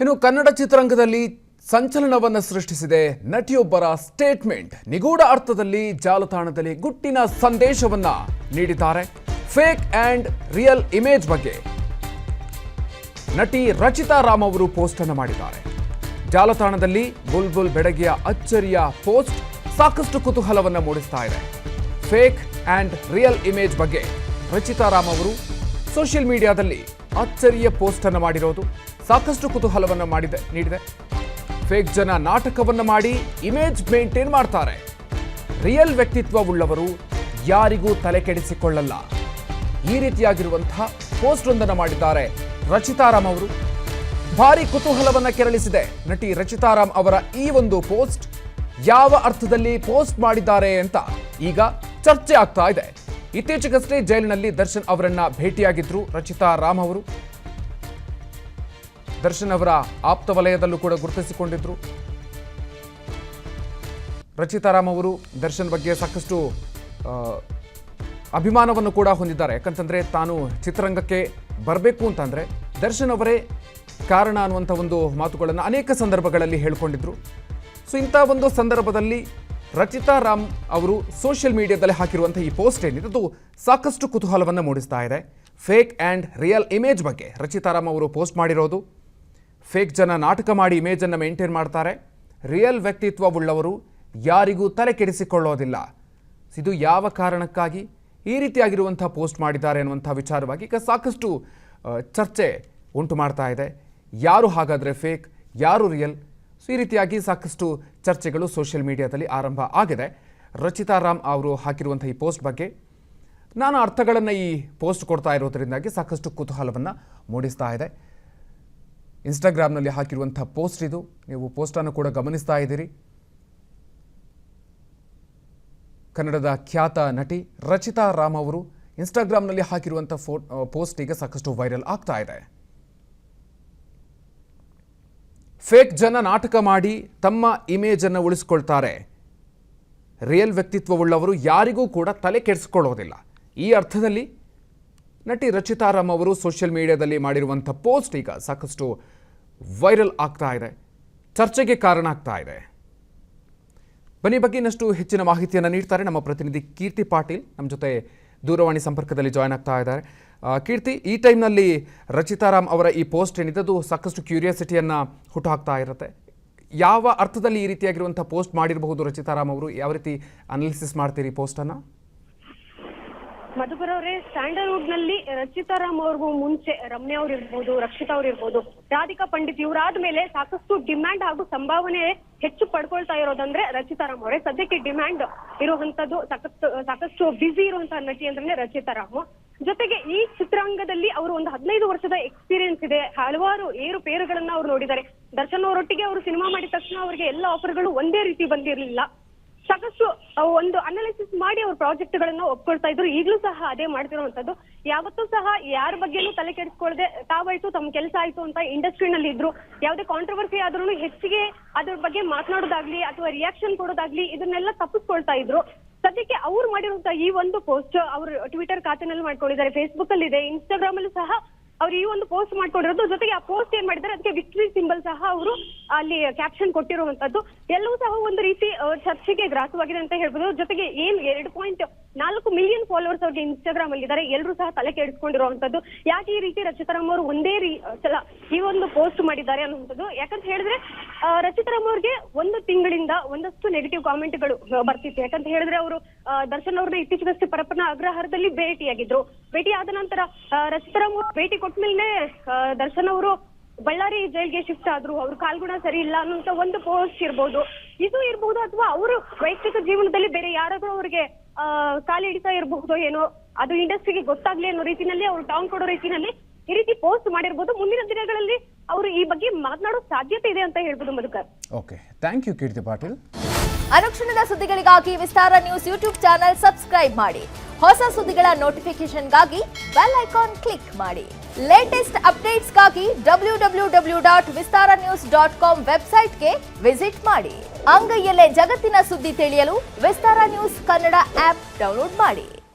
ಇನ್ನು ಕನ್ನಡ ಚಿತ್ರರಂಗದಲ್ಲಿ ಸಂಚಲನವನ್ನು ಸೃಷ್ಟಿಸಿದೆ ನಟಿಯೊಬ್ಬರ ಸ್ಟೇಟ್ಮೆಂಟ್. ನಿಗೂಢ ಅರ್ಥದಲ್ಲಿ ಜಾಲತಾಣದಲ್ಲಿ ಗುಟ್ಟಿನ ಸಂದೇಶವನ್ನ ನೀಡಿದ್ದಾರೆ. ಫೇಕ್ ಅಂಡ್ ರಿಯಲ್ ಇಮೇಜ್ ಬಗ್ಗೆ ನಟಿ ರಚಿತಾ ರಾಮ್ ಅವರು ಪೋಸ್ಟ್ ಅನ್ನು ಮಾಡಿದ್ದಾರೆ. ಜಾಲತಾಣದಲ್ಲಿ ಬುಲ್ಬುಲ್ ಬೆಡಗಿಯ ಅಚ್ಚರಿಯ ಪೋಸ್ಟ್ ಸಾಕಷ್ಟು ಕುತೂಹಲವನ್ನ ಮೂಡಿಸ್ತಾ ಇದೆ. ಫೇಕ್ ಅಂಡ್ ರಿಯಲ್ ಇಮೇಜ್ ಬಗ್ಗೆ ರಚಿತಾ ರಾಮ್ ಅವರು ಸೋಷಿಯಲ್ ಮೀಡಿಯಾದಲ್ಲಿ ಅಚ್ಚರಿಯ ಪೋಸ್ಟ್ ಅನ್ನು ಮಾಡಿರೋದು ಸಾಕಷ್ಟು ಕುತೂಹಲವನ್ನ ನೀಡಿದೆ. ಫೇಕ್ ಜನ ನಾಟಕವನ್ನ ಮಾಡಿ ಇಮೇಜ್ ಮೇಂಟೈನ್ ಮಾಡ್ತಾರೆ. ರಿಯಲ್ ವ್ಯಕ್ತಿತ್ವವುಳ್ಳವರು ಯಾರಿಗೂ ತಲೆ ಕೆಡಿಸಿಕೊಳ್ಳಲ್ಲ. ಈ ರೀತಿಯಾಗಿರುವಂತಹ ಪೋಸ್ಟ್ ಒಂದನ್ನು ಮಾಡಿದ್ದಾರೆ ರಚಿತಾ ರಾಮ್ ಅವರು. ಭಾರಿ ಕುತೂಹಲವನ್ನ ಕೆರಳಿಸಿದೆ ನಟಿ ರಚಿತಾ ರಾಮ್ ಅವರ ಈ ಒಂದು ಪೋಸ್ಟ್. ಯಾವ ಅರ್ಥದಲ್ಲಿ ಪೋಸ್ಟ್ ಮಾಡಿದ್ದಾರೆ ಅಂತ ಈಗ ಚರ್ಚೆ ಆಗ್ತಾ ಇದೆ. ಇತ್ತೀಚೆಗಷ್ಟೇ ಜೈಲಿನಲ್ಲಿ ದರ್ಶನ್ ಅವರನ್ನ ಭೇಟಿಯಾಗಿದ್ರು ರಚಿತಾ ರಾಮ್ ಅವರು. ದರ್ಶನ್ ಅವರ ಆಪ್ತ ವಲಯದಲ್ಲೂ ಕೂಡ ಗುರುತಿಸಿಕೊಂಡಿದ್ರು. ರಚಿತಾ ರಾಮ್ ಅವರು ದರ್ಶನ್ ಬಗ್ಗೆ ಸಾಕಷ್ಟು ಅಭಿಮಾನವನ್ನು ಕೂಡ ಹೊಂದಿದ್ದಾರೆ. ಯಾಕಂತಂದ್ರೆ ತಾನು ಚಿತ್ರರಂಗಕ್ಕೆ ಬರಬೇಕು ಅಂತಂದ್ರೆ ದರ್ಶನ್ ಅವರೇ ಕಾರಣ ಅನ್ನುವಂಥ ಒಂದು ಮಾತುಗಳನ್ನು ಅನೇಕ ಸಂದರ್ಭಗಳಲ್ಲಿ ಹೇಳ್ಕೊಂಡಿದ್ರು. ಸೊ ಇಂಥ ಒಂದು ಸಂದರ್ಭದಲ್ಲಿ ರಚಿತಾ ರಾಮ್ ಅವರು ಸೋಷಿಯಲ್ ಮೀಡಿಯಾದಲ್ಲಿ ಹಾಕಿರುವಂಥ ಈ ಪೋಸ್ಟ್ ಏನಿದೆ ಅದು ಸಾಕಷ್ಟು ಕುತೂಹಲವನ್ನು ಮೂಡಿಸ್ತಾ ಇದೆ. ಫೇಕ್ ಆ್ಯಂಡ್ ರಿಯಲ್ ಇಮೇಜ್ ಬಗ್ಗೆ ರಚಿತಾ ರಾಮ್ ಅವರು ಪೋಸ್ಟ್ ಮಾಡಿರೋದು. ಫೇಕ್ ಜನ ನಾಟಕ ಮಾಡಿ ಇಮೇಜನ್ನು ಮೇಂಟೈನ್ ಮಾಡ್ತಾರೆ. ರಿಯಲ್ ವ್ಯಕ್ತಿತ್ವವುಳ್ಳವರು ಯಾರಿಗೂ ತಲೆ ಕೆಡಿಸಿಕೊಳ್ಳೋದಿಲ್ಲ. ಇದು ಯಾವ ಕಾರಣಕ್ಕಾಗಿ ಈ ರೀತಿಯಾಗಿರುವಂಥ ಪೋಸ್ಟ್ ಮಾಡಿದ್ದಾರೆ ಅನ್ನುವಂಥ ವಿಚಾರವಾಗಿ ಈಗ ಸಾಕಷ್ಟು ಚರ್ಚೆ ಉಂಟು ಮಾಡ್ತಾ ಇದೆ. ಯಾರು ಹಾಗಾದರೆ ಫೇಕ್, ಯಾರು ರಿಯಲ್? ಸೊ ಈ ರೀತಿಯಾಗಿ ಸಾಕಷ್ಟು ಚರ್ಚೆಗಳು ಸೋಷಿಯಲ್ ಮೀಡಿಯಾದಲ್ಲಿ ಆರಂಭ ಆಗಿದೆ. ರಚಿತಾ ರಾಮ್ ಅವರು ಹಾಕಿರುವಂಥ ಈ ಪೋಸ್ಟ್ ಬಗ್ಗೆ ನಾನು ಅರ್ಥಗಳನ್ನು ಈ ಪೋಸ್ಟ್ ಕೊಡ್ತಾ ಇರೋದ್ರಿಂದಾಗಿ ಸಾಕಷ್ಟು ಕುತೂಹಲವನ್ನು ಮೂಡಿಸ್ತಾ ಇದೆ. ಇನ್ಸ್ಟಾಗ್ರಾಮ್ನಲ್ಲಿ ಹಾಕಿರುವಂಥ ಪೋಸ್ಟ್ ಇದು. ನೀವು ಪೋಸ್ಟನ್ನು ಕೂಡ ಗಮನಿಸ್ತಾ ಇದ್ದೀರಿ. ಕನ್ನಡದ ಖ್ಯಾತ ನಟಿ ರಚಿತಾ ರಾಮ್ ಅವರು ಇನ್ಸ್ಟಾಗ್ರಾಮ್ನಲ್ಲಿ ಹಾಕಿರುವಂಥ ಪೋಸ್ಟ್ ಈಗ ಸಾಕಷ್ಟು ವೈರಲ್ ಆಗ್ತಾ ಇದೆ. ಫೇಕ್ ಜನ ನಾಟಕ ಮಾಡಿ ತಮ್ಮ ಇಮೇಜನ್ನು ಉಳಿಸಿಕೊಳ್ತಾರೆ. ರಿಯಲ್ ವ್ಯಕ್ತಿತ್ವವುಳ್ಳವರು ಯಾರಿಗೂ ಕೂಡ ತಲೆ ಕೆಡಿಸಿಕೊಳ್ಳೋದಿಲ್ಲ. ಈ ಅರ್ಥದಲ್ಲಿ ನಟಿ ರಚಿತಾ ರಾಮ್ ಅವರು ಸೋಷಿಯಲ್ ಮೀಡಿಯಾದಲ್ಲಿ ಮಾಡಿರುವಂಥ ಪೋಸ್ಟ್ ಈಗ ಸಾಕಷ್ಟು ವೈರಲ್ ಆಗ್ತಾ ಇದೆ, ಚರ್ಚೆಗೆ ಕಾರಣ ಆಗ್ತಾ ಇದೆ. ಬನ್ನಿ ಬಗ್ಗೆ ಇನ್ನಷ್ಟು ಹೆಚ್ಚಿನ ಮಾಹಿತಿಯನ್ನು ನೀಡ್ತಾರೆ ನಮ್ಮ ಪ್ರತಿನಿಧಿ ಕೀರ್ತಿ ಪಾಟೀಲ್. ನಮ್ಮ ಜೊತೆ ದೂರವಾಣಿ ಸಂಪರ್ಕದಲ್ಲಿ ಜಾಯ್ನ್ ಆಗ್ತಾ ಇದ್ದಾರೆ. ಕೀರ್ತಿ, ಈ ಟೈಮ್ನಲ್ಲಿ ರಚಿತಾ ರಾಮ್ ಅವರ ಈ ಪೋಸ್ಟ್ ಏನಿದೆ ಅದು ಸಾಕಷ್ಟು ಕ್ಯೂರಿಯಾಸಿಟಿಯನ್ನು ಹುಟ್ಟುಹಾಕ್ತಾ ಇರುತ್ತೆ. ಯಾವ ಅರ್ಥದಲ್ಲಿ ಈ ರೀತಿಯಾಗಿರುವಂಥ ಪೋಸ್ಟ್ ಮಾಡಿರಬಹುದು ರಚಿತಾ ರಾಮ್ ಅವರು? ಯಾವ ರೀತಿ ಅನಾಲಿಸಿಸ್ ಮಾಡ್ತೀರಿ ಪೋಸ್ಟನ್ನು? ಮಧುಕರ್ ಅವರೇ, ಸ್ಯಾಂಡಲ್ವುಡ್ ನಲ್ಲಿ ರಚಿತಾ ರಾಮ್ ಅವ್ರಿಗೂ ಮುಂಚೆ ರಮ್ಯಾ ಅವ್ರು ಇರ್ಬೋದು, ರಕ್ಷಿತಾ ಅವ್ರು ಇರ್ಬೋದು, ರಾಧಿಕಾ ಪಂಡಿತ್ ಇವರಾದ ಮೇಲೆ ಸಾಕಷ್ಟು ಡಿಮ್ಯಾಂಡ್ ಹಾಗೂ ಸಂಭಾವನೆ ಹೆಚ್ಚು ಪಡ್ಕೊಳ್ತಾ ಇರೋದಂದ್ರೆ ರಚಿತಾ ರಾಮ್ ಅವರೇ. ಸದ್ಯಕ್ಕೆ ಡಿಮ್ಯಾಂಡ್ ಇರುವಂತದ್ದು ಸಾಕಷ್ಟು ಬ್ಯುಸಿ ಇರುವಂತಹ ನಟಿ ಅಂದ್ರೆ ರಚಿತಾ ರಾಮ್. ಜೊತೆಗೆ ಈ ಚಿತ್ರರಂಗದಲ್ಲಿ ಅವರು ಒಂದು 15 ವರ್ಷದ ಎಕ್ಸ್ಪೀರಿಯನ್ಸ್ ಇದೆ. ಹಲವಾರು ಏರುಪೇರುಗಳನ್ನ ಅವ್ರು ನೋಡಿದ್ದಾರೆ. ದರ್ಶನ್ ಅವರೊಟ್ಟಿಗೆ ಅವರು ಸಿನಿಮಾ ಮಾಡಿದ ತಕ್ಷಣ ಅವರಿಗೆ ಎಲ್ಲ ಆಫರ್ಗಳು ಒಂದೇ ರೀತಿ ಬಂದಿರಲಿಲ್ಲ. ಸಾಕಷ್ಟು ಒಂದು ಅನಾಲಿಸಿಸ್ ಮಾಡಿ ಅವ್ರ ಪ್ರಾಜೆಕ್ಟ್ ಗಳನ್ನ ಒಪ್ಕೊಳ್ತಾ ಇದ್ರು. ಈಗಲೂ ಸಹ ಅದೇ ಮಾಡ್ತಿರುವಂತದ್ದು. ಯಾವತ್ತೂ ಸಹ ಯಾರ ಬಗ್ಗೆನೂ ತಲೆ ಕೆಡಿಸ್ಕೊಳ್ಳದೆ ತಾವಾಯ್ತು ತಮ್ಮ ಕೆಲಸ ಆಯ್ತು ಅಂತ ಇಂಡಸ್ಟ್ರಿನಲ್ಲಿ ಇದ್ರು. ಯಾವುದೇ ಕಾಂಟ್ರವರ್ಸಿ ಆದ್ರೂ ಹೆಚ್ಚಿಗೆ ಅದ್ರ ಬಗ್ಗೆ ಮಾತನಾಡೋದಾಗ್ಲಿ ಅಥವಾ ರಿಯಾಕ್ಷನ್ ಕೊಡೋದಾಗ್ಲಿ ಇದನ್ನೆಲ್ಲ ತಪ್ಪಿಸ್ಕೊಳ್ತಾ ಇದ್ರು. ಸದ್ಯಕ್ಕೆ ಅವ್ರು ಮಾಡಿರುವಂತ ಈ ಒಂದು ಪೋಸ್ಟ್ ಅವರು ಟ್ವಿಟರ್ ಖಾತೆನಲ್ಲಿ ಮಾಡ್ಕೊಂಡಿದ್ದಾರೆ, ಫೇಸ್ಬುಕ್ ಅಲ್ಲಿ ಇದೆ, ಇನ್ಸ್ಟಾಗ್ರಾಮ್ ಅಲ್ಲೂ ಸಹ ಅವ್ರು ಈ ಒಂದು ಪೋಸ್ಟ್ ಮಾಡ್ಕೊಂಡಿರೋದು. ಜೊತೆಗೆ ಆ ಪೋಸ್ಟ್ ಏನ್ ಮಾಡಿದ್ದಾರೆ ಅದಕ್ಕೆ ವಿಕ್ಟರಿ ಸಿಂಬಲ್ ಸಹ ಅವರು ಅಲ್ಲಿ ಕ್ಯಾಪ್ಷನ್ ಕೊಟ್ಟಿರುವಂತದ್ದು. ಎಲ್ಲವೂ ಸಹ ಒಂದು ರೀತಿ ಚರ್ಚೆಗೆ ಗ್ರಾಸವಾಗಿದೆ ಅಂತ ಹೇಳ್ಬೋದು. ಜೊತೆಗೆ 2.4 ಮಿಲಿಯನ್ ಫಾಲೋವರ್ಸ್ ಅವ್ರಿಗೆ ಇನ್ಸ್ಟಾಗ್ರಾಮ್ ಅಲ್ಲಿ ಇದ್ದಾರೆ. ಎಲ್ಲರೂ ಸಹ ತಲೆ ಕೆಡಿಸ್ಕೊಂಡಿರುವಂತದ್ದು. ಯಾಕೆ ಈ ರೀತಿ ರಚಿತಾ ರಾಮ್ ಅವರು ಒಂದೇ ಸಲ ಈ ಒಂದು ಪೋಸ್ಟ್ ಮಾಡಿದ್ದಾರೆ ಅನ್ನುವಂಥದ್ದು. ಯಾಕಂತ ಹೇಳಿದ್ರೆ ರಚಿತಾ ರಾಮ್ ಅವ್ರಿಗೆ ಒಂದು ತಿಂಗಳಿಂದ ಒಂದಷ್ಟು ನೆಗೆಟಿವ್ ಕಾಮೆಂಟ್ಗಳು ಬರ್ತಿತ್ತು. ಯಾಕಂತ ಹೇಳಿದ್ರೆ ಅವರು ದರ್ಶನ್ ಅವ್ರನ್ನ ಇತ್ತೀಚೆಗಷ್ಟೇ ಪರಪ್ಪನ ಅಗ್ರಹಾರದಲ್ಲಿ ಭೇಟಿಯಾಗಿದ್ರು. ಭೇಟಿ ಆದ ನಂತರ ರಚಿತಾ ರಾಮ್ ಭೇಟಿ ಕೊಟ್ಮೇಲೆ ದರ್ಶನ್ ಅವರು ಬಳ್ಳಾರಿ ಜೈಲ್ಗೆ ಶಿಫ್ಟ್ ಆದ್ರು. ಅವ್ರ ಕಾಲ್ಗುಣ ಸರಿ ಇಲ್ಲ ಅನ್ನೋಂತ ಒಂದು ಪೋಸ್ಟ್ ಇರ್ಬೋದು, ಇದು ಇರ್ಬಹುದು. ಅಥವಾ ಅವರು ವೈಯಕ್ತಿಕ ಜೀವನದಲ್ಲಿ ಬೇರೆ ಯಾರಾದ್ರೂ ಅವ್ರಿಗೆ ಕಾಲು ಹಿಡಿತಾ ಇರಬಹುದು ಏನೋ, ಅದು ಇಂಡಸ್ಟ್ರಿಗೆ ಗೊತ್ತಾಗ್ಲಿ ಅನ್ನೋ ರೀತಿನಲ್ಲಿ ಅವ್ರು ಟಾಂಗ್ ಕೊಡೋ ರೀತಿನಲ್ಲಿ ಈ ರೀತಿ ಪೋಸ್ಟ್ ಮಾಡಿರ್ಬೋದು. ಮುಂದಿನ ದಿನಗಳಲ್ಲಿ ಅವರು ಈ ಬಗ್ಗೆ ಮಾತನಾಡೋ ಸಾಧ್ಯತೆ ಇದೆ ಅಂತ ಹೇಳ್ಬೋದು ಮಧುಕರ್. ಓಕೆ, ಥ್ಯಾಂಕ್ ಯು ಕೀರ್ತಿ ಪಾಟೀಲ್. ಅನುಕ್ಷಣದ ಸುದ್ದಿಗಳಿಗಾಗಿ ವಿಸ್ತಾರ ನ್ಯೂಸ್ ಯೂಟ್ಯೂಬ್ ಚಾನೆಲ್ ಸಬ್ಸ್ಕ್ರೈಬ್ ಮಾಡಿ. ಹೊಸ ಸುದ್ದಿಗಳ ನೋಟಿಫಿಕೇಶನ್ಗಾಗಿ ಬೆಲ್ ಐಕಾನ್ ಕ್ಲಿಕ್ ಮಾಡಿ. ಲೇಟೆಸ್ಟ್ ಅಪ್ಡೇಟ್ಸ್ಗಾಗಿ www.vistaranews.com ವೆಬ್ಸೈಟ್ಗೆ ವಿಸಿಟ್ ಮಾಡಿ. ಅಂಗೈಯಲ್ಲೇ ಜಗತ್ತಿನ ಸುದ್ದಿ ತಿಳಿಯಲು ವಿಸ್ತಾರ ನ್ಯೂಸ್ ಕನ್ನಡ ಆಪ್ ಡೌನ್ಲೋಡ್ ಮಾಡಿ.